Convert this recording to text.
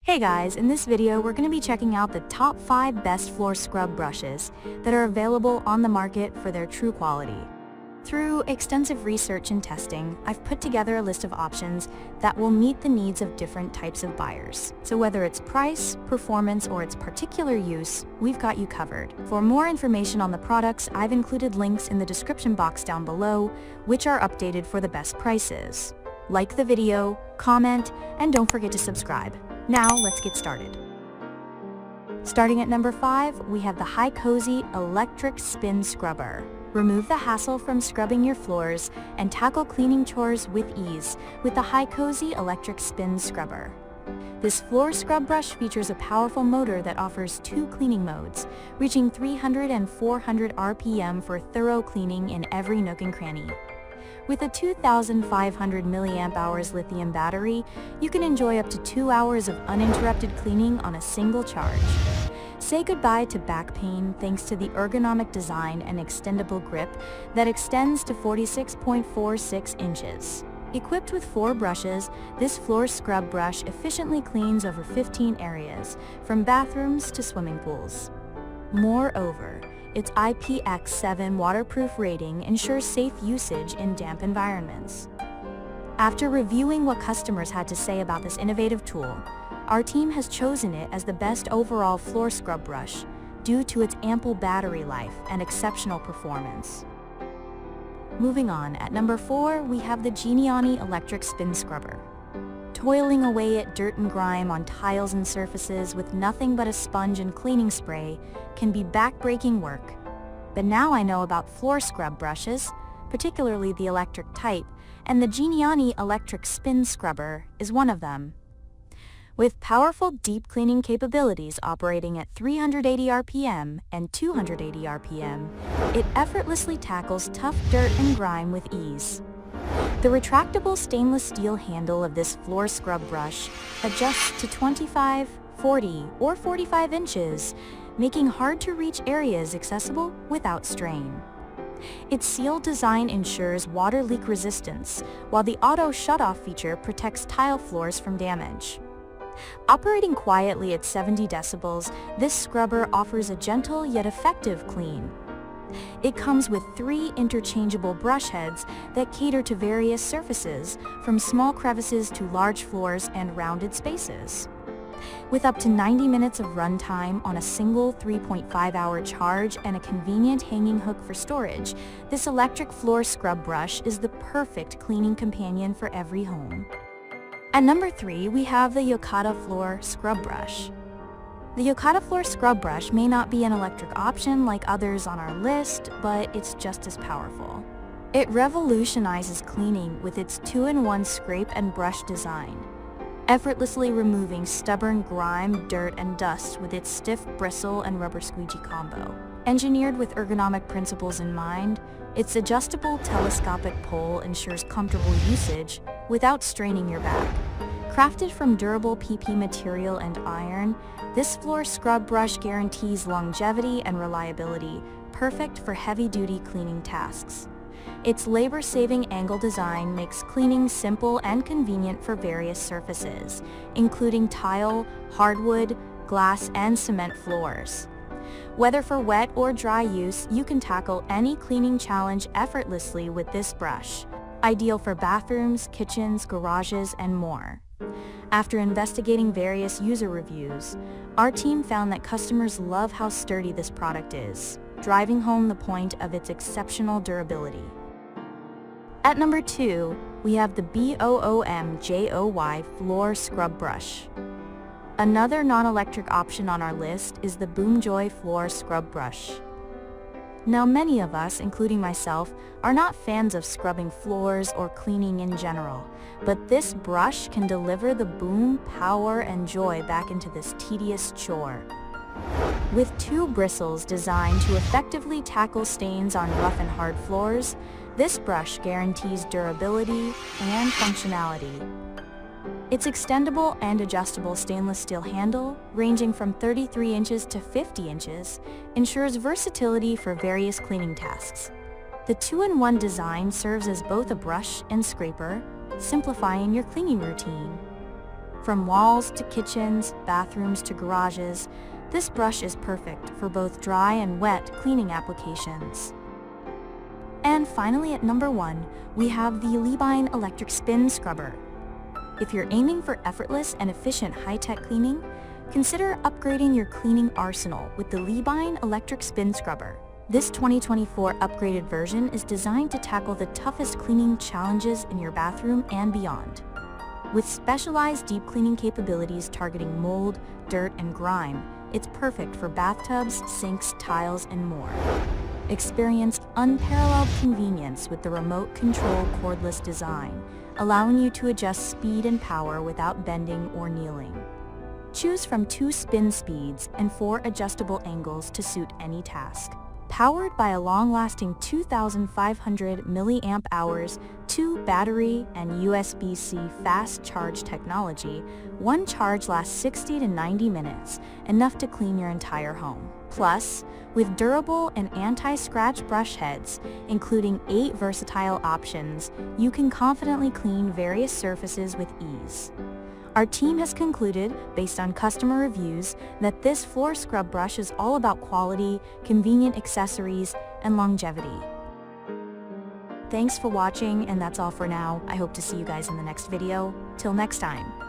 Hey guys, in this video we're going to be checking out the top 5 best floor scrub brushes that are available on the market for their true quality. Through extensive research and testing, I've put together a list of options that will meet the needs of different types of buyers. So whether it's price, performance, or its particular use, we've got you covered. For more information on the products, I've included links in the description box down below, which are updated for the best prices. Like the video, comment, and don't forget to subscribe. Now, let's get started. Starting at number 5, we have the HiCOZY Electric Spin Scrubber. Remove the hassle from scrubbing your floors and tackle cleaning chores with ease with the HiCOZY Electric Spin Scrubber. This floor scrub brush features a powerful motor that offers 2 cleaning modes, reaching 300 and 400 RPM for thorough cleaning in every nook and cranny. With a 2,500 mAh lithium battery, you can enjoy up to 2 hours of uninterrupted cleaning on a single charge. Say goodbye to back pain thanks to the ergonomic design and extendable grip that extends to 46.46 inches. Equipped with 4 brushes, this floor scrub brush efficiently cleans over 15 areas, from bathrooms to swimming pools. Moreover, its IPX7 waterproof rating ensures safe usage in damp environments. After reviewing what customers had to say about this innovative tool, our team has chosen it as the best overall floor scrub brush due to its ample battery life and exceptional performance. Moving on, at number 4, we have the GENIANI Electric Spin Scrubber. Toiling away at dirt and grime on tiles and surfaces with nothing but a sponge and cleaning spray can be back-breaking work. But now I know about floor scrub brushes, particularly the electric type, and the GENIANI Electric Spin Scrubber is one of them. With powerful deep cleaning capabilities operating at 380 RPM and 280 RPM, it effortlessly tackles tough dirt and grime with ease. The retractable stainless steel handle of this floor scrub brush adjusts to 25, 40, or 45 inches, making hard-to-reach areas accessible without strain. Its sealed design ensures water leak resistance, while the auto shut-off feature protects tile floors from damage. Operating quietly at 70 decibels, this scrubber offers a gentle yet effective clean. It comes with 3 interchangeable brush heads that cater to various surfaces, from small crevices to large floors and rounded spaces. With up to 90 minutes of runtime on a single 3.5-hour charge and a convenient hanging hook for storage, this electric floor scrub brush is the perfect cleaning companion for every home. At number 3, we have the Yokata Floor Scrub Brush. The Yokata Floor Scrub Brush may not be an electric option like others on our list, but it's just as powerful. It revolutionizes cleaning with its 2-in-1 scrape and brush design, effortlessly removing stubborn grime, dirt, and dust with its stiff bristle and rubber squeegee combo. Engineered with ergonomic principles in mind, its adjustable telescopic pole ensures comfortable usage without straining your back. Crafted from durable PP material and iron, this floor scrub brush guarantees longevity and reliability, perfect for heavy-duty cleaning tasks. Its labor-saving angle design makes cleaning simple and convenient for various surfaces, including tile, hardwood, glass, and cement floors. Whether for wet or dry use, you can tackle any cleaning challenge effortlessly with this brush, ideal for bathrooms, kitchens, garages, and more. After investigating various user reviews, our team found that customers love how sturdy this product is, driving home the point of its exceptional durability. At number 2, we have the BOOMJOY Floor Scrub Brush. Another non-electric option on our list is the BOOMJOY Floor Scrub Brush. Now, many of us, including myself, are not fans of scrubbing floors or cleaning in general, but this brush can deliver the boom, power, and joy back into this tedious chore. With 2 bristles designed to effectively tackle stains on rough and hard floors, this brush guarantees durability and functionality. Its extendable and adjustable stainless steel handle, ranging from 33 inches to 50 inches, ensures versatility for various cleaning tasks. The 2-in-1 design serves as both a brush and scraper, simplifying your cleaning routine. From walls to kitchens, bathrooms to garages, this brush is perfect for both dry and wet cleaning applications. And finally at number 1, we have the Leebine Electric Spin Scrubber. If you're aiming for effortless and efficient high-tech cleaning, consider upgrading your cleaning arsenal with the Leebine Electric Spin Scrubber. This 2024 upgraded version is designed to tackle the toughest cleaning challenges in your bathroom and beyond. With specialized deep cleaning capabilities targeting mold, dirt, and grime, it's perfect for bathtubs, sinks, tiles, and more. Experience unparalleled convenience with the remote control cordless design, allowing you to adjust speed and power without bending or kneeling. Choose from 2 spin speeds and 4 adjustable angles to suit any task. Powered by a long-lasting 2,500 mAh, 2 battery and USB-C fast charge technology, one charge lasts 60 to 90 minutes, enough to clean your entire home. Plus, with durable and anti-scratch brush heads, including 8 versatile options, you can confidently clean various surfaces with ease. Our team has concluded, based on customer reviews, that this floor scrub brush is all about quality, convenient accessories, and longevity. Thanks for watching, and that's all for now. I hope to see you guys in the next video. Till next time.